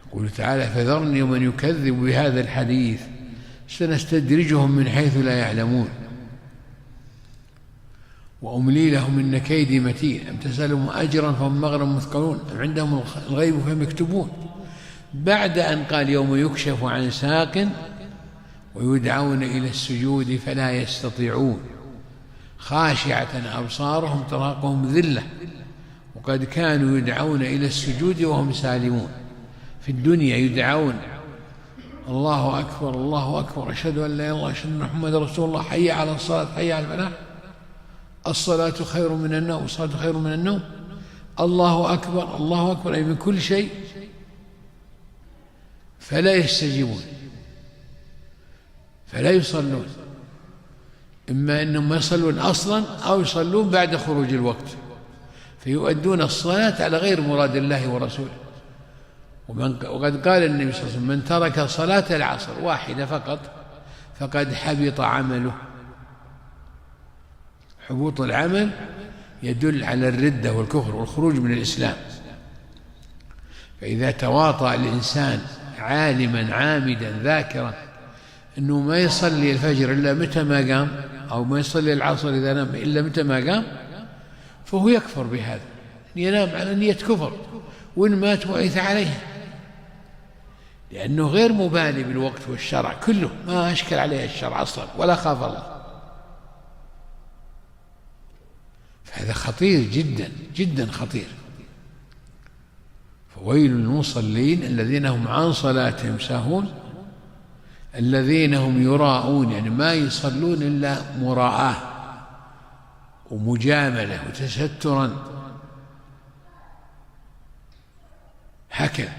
يقول تعالى فذرني ومن يكذب بهذا الحديث سنستدرجهم من حيث لا يعلمون وأملي لهم إن كيدي متين أم تسألهم أجرا فهم مغرم مثقلون أم عندهم الغيب فهم يكتبون بعد أن قال يوم يكشف عن ساق ويدعون إلى السجود فلا يستطيعون خاشعة أبصارهم ترهقهم ذلة وقد كانوا يدعون إلى السجود وهم سالمون. في الدنيا يدعون الله أكبر الله أكبر أشهد أن لا إله إلا الله أشهد أن محمدا رسول الله حي على الصلاة حي على الفلاح الصلاة خير من النوم الصلاة خير من النوم الله أكبر الله أكبر أي من كل شيء فلا يستجيبون فلا يصلون إما أنهم يصلون أصلا أو يصلون بعد خروج الوقت فيؤدون الصلاة على غير مراد الله ورسوله. وقد قال النبي صلى الله عليه وسلم من ترك صلاة العصر واحدة فقط فقد حبط عمله. حبوط العمل يدل على الردة والكفر والخروج من الإسلام. فإذا تواطأ الإنسان عالما عامدا ذاكرا أنه ما يصلي الفجر إلا متى ما قام أو ما يصلي العصر إذا نام إلا متى ما قام فهو يكفر بهذا ينام على نية كفر وإن مات وعيث عليه لأنه غير مبالي بالوقت والشرع كله ما أشكل عليه الشرع أصلا ولا خاف الله. فهذا خطير جدا جدا خطير. فويل للمصلين الذين هم عن صلاتهم ساهون الذين هم يراءون يعني ما يصلون إلا مراءة ومجاملة وتسترا هكذا